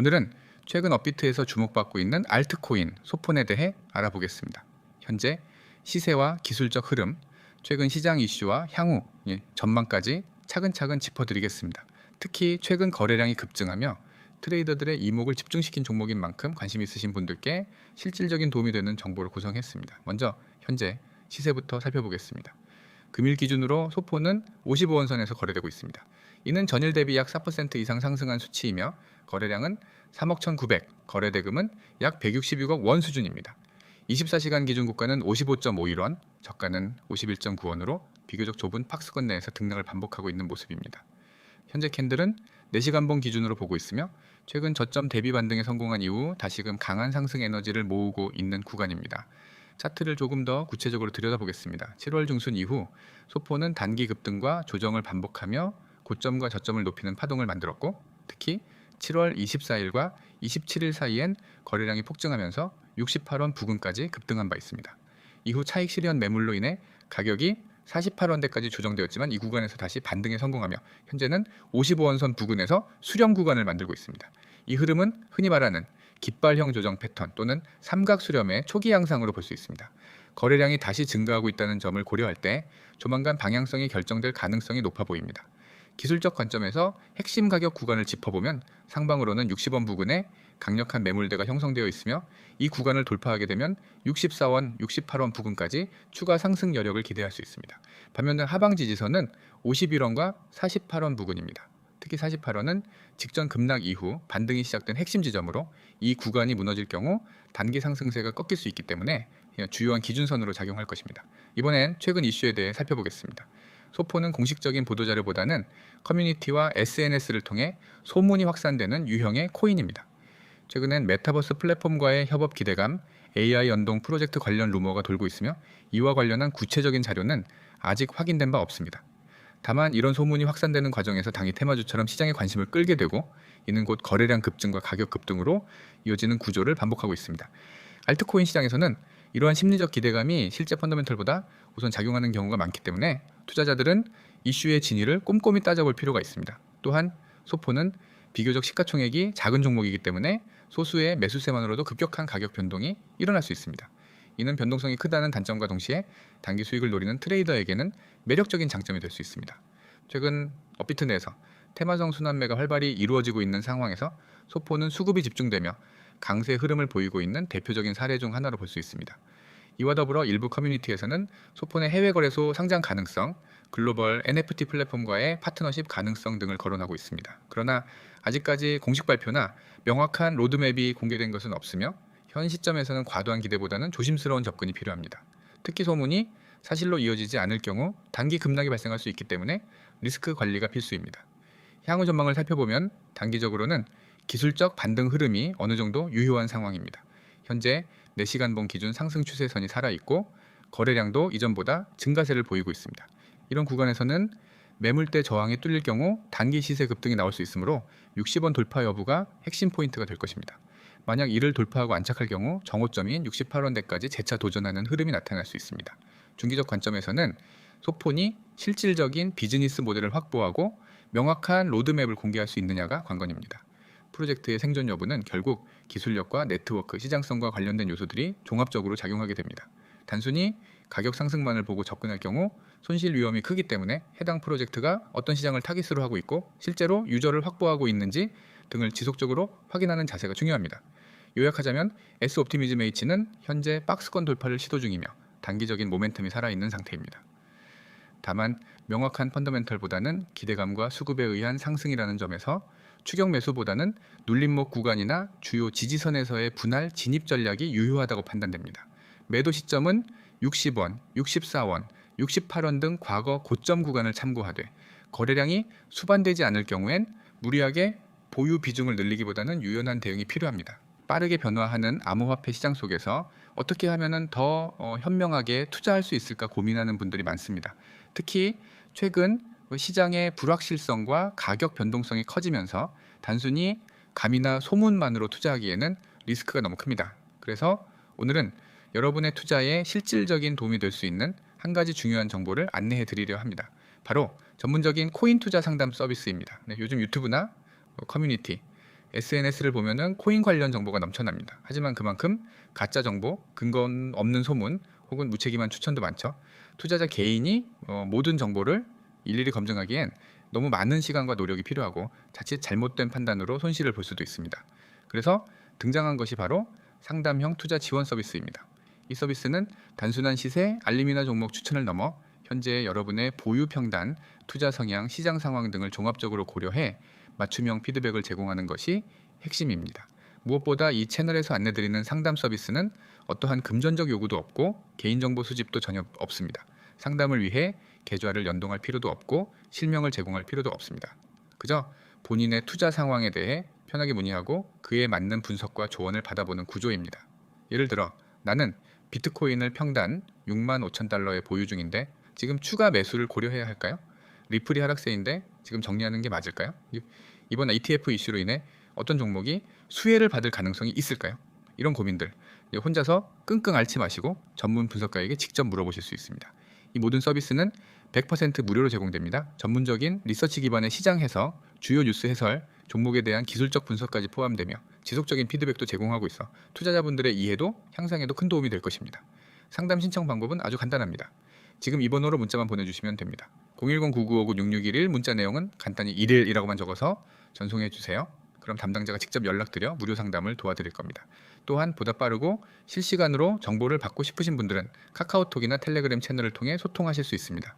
오늘은 최근 업비트에서 주목받고 있는 알트코인 소폰에 대해 알아보겠습니다. 현재 시세와 기술적 흐름, 최근 시장 이슈와 향후 전망까지 차근차근 짚어드리겠습니다. 특히 최근 거래량이 급증하며 트레이더들의 이목을 집중시킨 종목인 만큼 관심 있으신 분들께 실질적인 도움이 되는 정보를 구성했습니다. 먼저 현재 시세부터 살펴보겠습니다. 금일 기준으로 소폰은 55원선에서 거래되고 있습니다. 이는 전일 대비 약 4% 이상 상승한 수치이며 거래량은 3억 1,900, 거래대금은 약 166억 원 수준입니다. 24시간 기준 고가는 55.51원, 저가는 51.9원으로 비교적 좁은 박스권 내에서 등락을 반복하고 있는 모습입니다. 현재 캔들은 4시간봉 기준으로 보고 있으며 최근 저점 대비 반등에 성공한 이후 다시금 강한 상승 에너지를 모으고 있는 구간입니다. 차트를 조금 더 구체적으로 들여다보겠습니다. 7월 중순 이후 소폰은 단기 급등과 조정을 반복하며 고점과 저점을 높이는 파동을 만들었고, 특히 7월 24일과 27일 사이엔 거래량이 폭증하면서 68원 부근까지 급등한 바 있습니다. 이후 차익 실현 매물로 인해 가격이 48원대까지 조정되었지만 이 구간에서 다시 반등에 성공하며 현재는 55원선 부근에서 수렴 구간을 만들고 있습니다. 이 흐름은 흔히 말하는 깃발형 조정 패턴 또는 삼각 수렴의 초기 양상으로 볼 수 있습니다. 거래량이 다시 증가하고 있다는 점을 고려할 때 조만간 방향성이 결정될 가능성이 높아 보입니다. 기술적 관점에서 핵심 가격 구간을 짚어보면 상방으로는 60원 부근에 강력한 매물대가 형성되어 있으며 이 구간을 돌파하게 되면 64원, 68원 부근까지 추가 상승 여력을 기대할 수 있습니다. 반면 하방 지지선은 51원과 48원 부근입니다. 특히 48원은 직전 급락 이후 반등이 시작된 핵심 지점으로 이 구간이 무너질 경우 단기 상승세가 꺾일 수 있기 때문에 주요한 기준선으로 작용할 것입니다. 이번엔 최근 이슈에 대해 살펴보겠습니다. 소폰은 공식적인 보도자료보다는 커뮤니티와 SNS를 통해 소문이 확산되는 유형의 코인입니다. 최근엔 메타버스 플랫폼과의 협업 기대감, AI 연동 프로젝트 관련 루머가 돌고 있으며 이와 관련한 구체적인 자료는 아직 확인된 바 없습니다. 다만 이런 소문이 확산되는 과정에서 당일 테마주처럼 시장의 관심을 끌게 되고 이는 곧 거래량 급증과 가격 급등으로 이어지는 구조를 반복하고 있습니다. 알트코인 시장에서는 이러한 심리적 기대감이 실제 펀더멘털보다 우선 작용하는 경우가 많기 때문에 투자자들은 이슈의 진위를 꼼꼼히 따져볼 필요가 있습니다. 또한 소폰은 비교적 시가총액이 작은 종목이기 때문에 소수의 매수세만으로도 급격한 가격 변동이 일어날 수 있습니다. 이는 변동성이 크다는 단점과 동시에 단기 수익을 노리는 트레이더에게는 매력적인 장점이 될 수 있습니다. 최근 업비트 내에서 테마성 순환매가 활발히 이루어지고 있는 상황에서 소폰은 수급이 집중되며 강세 흐름을 보이고 있는 대표적인 사례 중 하나로 볼 수 있습니다. 이와 더불어 일부 커뮤니티에서는 소폰의 해외 거래소 상장 가능성, 글로벌 NFT 플랫폼과의 파트너십 가능성 등을 거론하고 있습니다. 그러나 아직까지 공식 발표나 명확한 로드맵이 공개된 것은 없으며 현 시점에서는 과도한 기대보다는 조심스러운 접근이 필요합니다. 특히 소문이 사실로 이어지지 않을 경우 단기 급락이 발생할 수 있기 때문에 리스크 관리가 필수입니다. 향후 전망을 살펴보면 단기적으로는 기술적 반등 흐름이 어느 정도 유효한 상황입니다. 현재 4시간봉 기준 상승 추세선이 살아있고 거래량도 이전보다 증가세를 보이고 있습니다. 이런 구간에서는 매물대 저항이 뚫릴 경우 단기 시세 급등이 나올 수 있으므로 60원 돌파 여부가 핵심 포인트가 될 것입니다. 만약 이를 돌파하고 안착할 경우 정오점인 68원대까지 재차 도전하는 흐름이 나타날 수 있습니다. 중기적 관점에서는 소폰이 실질적인 비즈니스 모델을 확보하고 명확한 로드맵을 공개할 수 있느냐가 관건입니다. 프로젝트의 생존 여부는 결국 기술력과 네트워크, 시장성과 관련된 요소들이 종합적으로 작용하게 됩니다. 단순히 가격 상승만을 보고 접근할 경우 손실 위험이 크기 때문에 해당 프로젝트가 어떤 시장을 타깃으로 하고 있고 실제로 유저를 확보하고 있는지 등을 지속적으로 확인하는 자세가 중요합니다. 요약하자면 S옵티미즘 H는 현재 박스권 돌파를 시도 중이며 단기적인 모멘텀이 살아있는 상태입니다. 다만 명확한 펀더멘털보다는 기대감과 수급에 의한 상승이라는 점에서 추격 매수보다는 눌림목 구간이나 주요 지지선에서의 분할 진입 전략이 유효하다고 판단됩니다. 매도 시점은 60원, 64원, 68원 등 과거 고점 구간을 참고하되 거래량이 수반되지 않을 경우엔 무리하게 보유 비중을 늘리기보다는 유연한 대응이 필요합니다. 빠르게 변화하는 암호화폐 시장 속에서 어떻게 하면 더 현명하게 투자할 수 있을까 고민하는 분들이 많습니다. 특히 최근 시장의 불확실성과 가격 변동성이 커지면서 단순히 감이나 소문만으로 투자하기에는 리스크가 너무 큽니다. 그래서 오늘은 여러분의 투자에 실질적인 도움이 될 수 있는 한 가지 중요한 정보를 안내해 드리려 합니다. 바로 전문적인 코인 투자 상담 서비스입니다. 네, 요즘 유튜브나 커뮤니티, SNS를 보면은 코인 관련 정보가 넘쳐납니다. 하지만 그만큼 가짜 정보, 근거 없는 소문 혹은 무책임한 추천도 많죠. 투자자 개인이 모든 정보를 일일이 검증하기엔 너무 많은 시간과 노력이 필요하고 자칫 잘못된 판단으로 손실을 볼 수도 있습니다. 그래서 등장한 것이 바로 상담형 투자 지원 서비스입니다. 이 서비스는 단순한 시세, 알림이나 종목 추천을 넘어 현재 여러분의 보유 평단, 투자 성향, 시장 상황 등을 종합적으로 고려해 맞춤형 피드백을 제공하는 것이 핵심입니다. 무엇보다 이 채널에서 안내드리는 상담 서비스는 어떠한 금전적 요구도 없고 개인정보 수집도 전혀 없습니다. 상담을 위해 계좌를 연동할 필요도 없고 실명을 제공할 필요도 없습니다. 그저 본인의 투자 상황에 대해 편하게 문의하고 그에 맞는 분석과 조언을 받아보는 구조입니다. 예를 들어 나는 비트코인을 평단 65,000달러에 보유 중인데 지금 추가 매수를 고려해야 할까요? 리플이 하락세인데 지금 정리하는 게 맞을까요? 이번 ETF 이슈로 인해 어떤 종목이 수혜를 받을 가능성이 있을까요? 이런 고민들 혼자서 끙끙 앓지 마시고 전문 분석가에게 직접 물어보실 수 있습니다. 이 모든 서비스는 100% 무료로 제공됩니다. 전문적인 리서치 기반의 시장 해석, 주요 뉴스 해설, 종목에 대한 기술적 분석까지 포함되며 지속적인 피드백도 제공하고 있어 투자자분들의 이해도 향상에도 큰 도움이 될 것입니다. 상담 신청 방법은 아주 간단합니다. 지금 이 번호로 문자만 보내주시면 됩니다. 010-9959-6611 문자 내용은 간단히 1일이라고만 적어서 전송해 주세요. 그럼 담당자가 직접 연락드려 무료 상담을 도와드릴 겁니다. 또한 보다 빠르고 실시간으로 정보를 받고 싶으신 분들은 카카오톡이나 텔레그램 채널을 통해 소통하실 수 있습니다.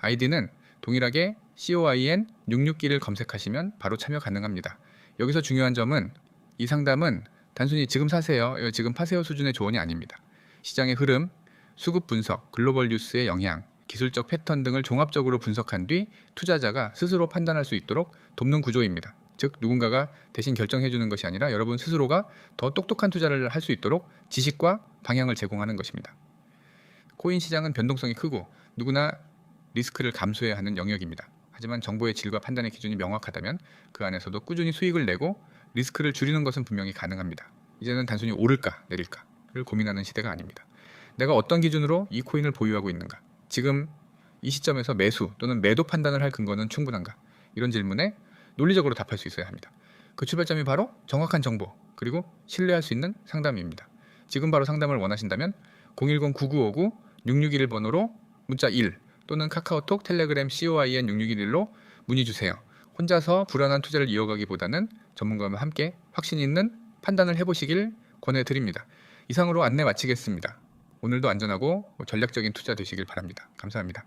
아이디는 동일하게 COIN661을 검색하시면 바로 참여 가능합니다. 여기서 중요한 점은 이 상담은 단순히 지금 사세요, 지금 파세요 수준의 조언이 아닙니다. 시장의 흐름, 수급 분석, 글로벌 뉴스의 영향, 기술적 패턴 등을 종합적으로 분석한 뒤 투자자가 스스로 판단할 수 있도록 돕는 구조입니다. 즉 누군가가 대신 결정해 주는 것이 아니라 여러분 스스로가 더 똑똑한 투자를 할 수 있도록 지식과 방향을 제공하는 것입니다. 코인 시장은 변동성이 크고 누구나 리스크를 감수해야 하는 영역입니다. 하지만 정보의 질과 판단의 기준이 명확하다면 그 안에서도 꾸준히 수익을 내고 리스크를 줄이는 것은 분명히 가능합니다. 이제는 단순히 오를까 내릴까를 고민하는 시대가 아닙니다. 내가 어떤 기준으로 이 코인을 보유하고 있는가? 지금 이 시점에서 매수 또는 매도 판단을 할 근거는 충분한가? 이런 질문에 논리적으로 답할 수 있어야 합니다. 그 출발점이 바로 정확한 정보 그리고 신뢰할 수 있는 상담입니다. 지금 바로 상담을 원하신다면 010-9959-6611 번호로 문자 1 또는 카카오톡, 텔레그램 COIN6611로 문의 주세요. 혼자서 불안한 투자를 이어가기보다는 전문가와 함께 확신 있는 판단을 해보시길 권해드립니다. 이상으로 안내 마치겠습니다. 오늘도 안전하고 전략적인 투자 되시길 바랍니다. 감사합니다.